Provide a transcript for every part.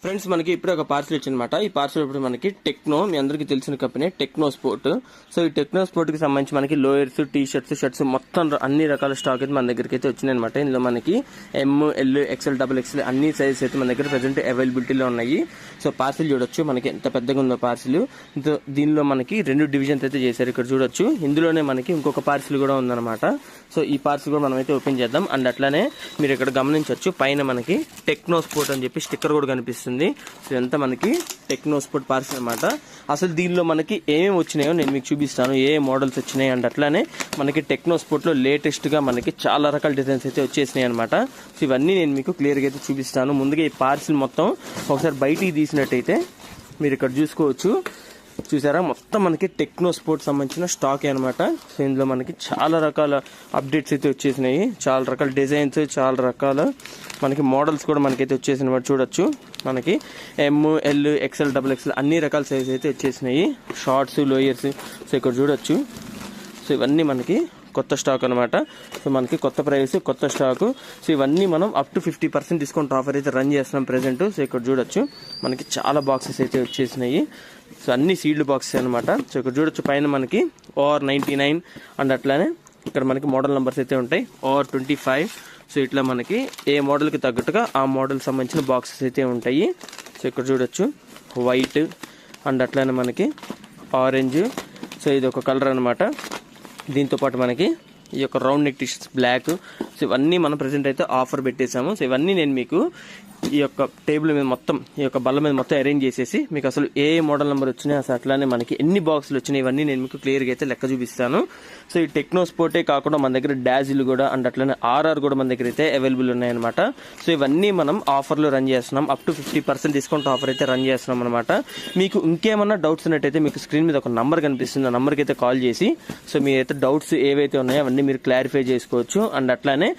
Friends మనకి ఇప్పుడు ఒక పార్సల్ వచ్చిందన్నమాట. ఈ పార్సల్ ఇప్పుడు మనకి టెక్నో, మీ అందరికీ తెలిసిన కంపెనీ టెక్నో స్పోర్ట్. సో ఈ టెక్నో స్పోర్ట్ కి సంబంధించి మనకి లోయర్స్, టీ షర్ట్స్, షర్ట్స్ మొత్తం అన్ని రకాల స్టాక్ అయితే మన దగ్గరికి అయితే వచ్చినాయి అనమాట. ఇందులో మనకి ఎం, ఎల్, ఎక్స్ఎల్, డబుల్ ఎక్స్ఎల్ అన్ని సైజెస్ అయితే మన దగ్గర ప్రెసెంట్ అవైలబిలిటీలో ఉన్నాయి. సో పార్సల్ చూడొచ్చు మనకి ఎంత పెద్దగా ఉందో పార్సల్. దీనిలో మనకి 2 డివిజన్స్ అయితే చేశారు. ఇక్కడ చూడొచ్చు ఇందులోనే మనకి ఇంకొక పార్సల్ కూడా ఉందన్నమాట. సో ఈ పార్సల్ కూడా మనం అయితే ఓపెన్ చేద్దాం. అండ్ అట్లానే మీరు ఇక్కడ గమనించవచ్చు పైన మనకి టెక్నో స్పోర్ట్ అని చెప్పి స్టిక్కర్ కూడా కనిపిస్తుంది. సో ఇదంతా మనకి టెక్నో స్పోర్ట్ పార్సల్ అనమాట. అసలు దీనిలో మనకి ఏమేమి వచ్చినాయో నేను మీకు చూపిస్తాను, ఏ మోడల్స్ వచ్చినాయి. అండ్ అట్లానే మనకి టెక్నో స్పోర్ట్ లో లేటెస్ట్ గా మనకి చాలా రకాల డిజైన్స్ అయితే వచ్చేసినాయి అనమాట. సో ఇవన్నీ నేను మీకు క్లియర్ గా అయితే చూపిస్తాను. ముందుగా ఈ పార్సల్ మొత్తం ఒకసారి బయటికి తీసినట్టయితే మీరు ఇక్కడ చూసుకోవచ్చు. చూసారా, మొత్తం మనకి టెక్నో స్పోర్ట్ సంబంధించిన స్టాక్ అనమాట. సో ఇందులో మనకి చాలా రకాల అప్డేట్స్ అయితే వచ్చేసినాయి, చాలా రకాల డిజైన్స్, చాలా రకాల మనకి మోడల్స్ కూడా మనకైతే వచ్చేసినమాట. చూడొచ్చు మనకి ఎం, ఎల్, ఎక్స్ఎల్, డబుల్ ఎక్స్ఎల్ అన్ని రకాల సైజ్ అయితే వచ్చేసినాయి. షార్ట్స్, లోయర్స్. సో ఇక్కడ చూడొచ్చు. సో ఇవన్నీ మనకి కొత్త స్టాక్ అనమాట. సో మనకి కొత్త ప్రైస్, కొత్త స్టాక్. సో ఇవన్నీ మనం అప్ టు 50% డిస్కౌంట్ ఆఫర్ అయితే రన్ చేస్తున్నాం ప్రెసెంట్. సో ఇక్కడ చూడొచ్చు మనకి చాలా బాక్సెస్ అయితే వచ్చేసినాయి. సో అన్ని సీల్డ్ బాక్సెస్ అనమాట. సో ఇక్కడ చూడొచ్చు పైన మనకి OR99 అండ్ అట్లానే ఇక్కడ మనకి మోడల్ నెంబర్స్ అయితే ఉంటాయి. OR25. సో ఇట్లా మనకి ఏ మోడల్కి తగ్గట్టుగా ఆ మోడల్ సంబంధించిన బాక్సెస్ అయితే ఉంటాయి. సో ఇక్కడ చూడొచ్చు వైట్ అండ్ అట్లానే మనకి ఆరెంజ్. సో ఇది ఒక కలర్ అనమాట. దీంతో పాటు మనకి ఈ యొక్క round neck T-shirts black. So ఇవన్నీ మనం ప్రెసెంట్ అయితే ఆఫర్ పెట్టేసాము. సో ఇవన్నీ నేను మీకు ఈ యొక్క టేబుల్ మీద మొత్తం, ఈ యొక్క బల్ల మీద మొత్తం అరేంజ్ చేసేసి మీకు అసలు ఏ మోడల్ నెంబర్ వచ్చినాయి, అసలు అట్లానే మనకి ఎన్ని బాక్సులు వచ్చినాయి, ఇవన్నీ నేను మీకు క్లియర్గా అయితే లెక్క చూపిస్తాను. సో ఈ టెక్నో స్పోర్టే కాకుండా మన దగ్గర డాజిల్ కూడా అండ్ అట్లానే RR కూడా మన దగ్గర అయితే అవైలబుల్ ఉన్నాయన్నమాట. సో ఇవన్నీ మనం ఆఫర్లో రన్ చేస్తున్నాం. అప్ టు 50% డిస్కౌంట్ ఆఫర్ అయితే రన్ చేస్తున్నాం అనమాట. మీకు ఇంకేమన్నా డౌట్స్ ఉన్నట్టయితే మీకు స్క్రీన్ మీద ఒక నంబర్ కనిపిస్తుంది, ఆ నంబర్కి అయితే కాల్ చేసి సో మీరైతే డౌట్స్ ఏవైతే ఉన్నాయో అవన్నీ మీరు క్లారిఫై చేసుకోవచ్చు. అండ్ అట్లానే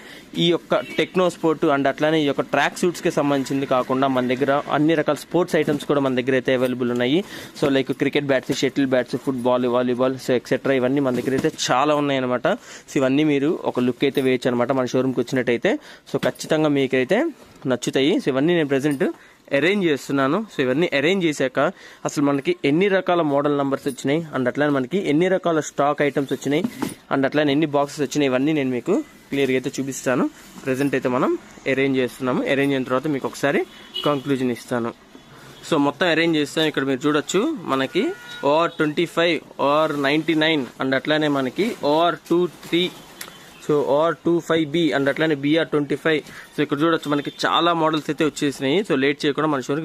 ఈ యొక్క టెక్నో స్పోర్ట్ అండ్ అట్లానే ఈ యొక్క ట్రాక్ సూట్స్ కి సంబంధించింది కాకుండా మన దగ్గర అన్ని రకాల స్పోర్ట్స్ ఐటమ్స్ కూడా మన దగ్గర అయితే అవైలబుల్ ఉన్నాయి. So like cricket bats, shuttle bats, football, volleyball, so etcetera ఇవన్నీ మన దగ్గర అయితే చాలా ఉన్నాయన్నమాట. సో ఇవన్నీ మీరు ఒక లుక్ అయితే వేయచ్చు అనమాట మన షోరూమ్కి వచ్చినట్టయితే. సో ఖచ్చితంగా మీకైతే నచ్చుతాయి. సో ఇవన్నీ నేను ప్రెసెంట్ అరేంజ్ చేస్తున్నాను. సో ఇవన్నీ అరేంజ్ చేశాక అసలు మనకి ఎన్ని రకాల మోడల్ నెంబర్స్ వచ్చినాయి అండ్ అట్లానే మనకి ఎన్ని రకాల స్టాక్ ఐటమ్స్ వచ్చినాయి అండ్ అట్లానే ఎన్ని బాక్సెస్ వచ్చినాయి ఇవన్నీ నేను మీకు క్లియర్గా అయితే చూపిస్తాను. ప్రెసెంట్ అయితే మనం అరేంజ్ చేస్తున్నాము. అరేంజ్ అయిన తర్వాత మీకు ఒకసారి కంక్లూజన్ ఇస్తాను. సో మొత్తం అరేంజ్ చేస్తాను. ఇక్కడ మీరు చూడొచ్చు మనకి OR25, OR99 అండ్ అట్లానే మనకి OR23, సో OR25B అండ్ అట్లానే BR25. సో ఇక్కడ చూడొచ్చు మనకి చాలా మోడల్స్ అయితే వచ్చేసినాయి. సో లేట్ చేయకుండా మన షోరూమ్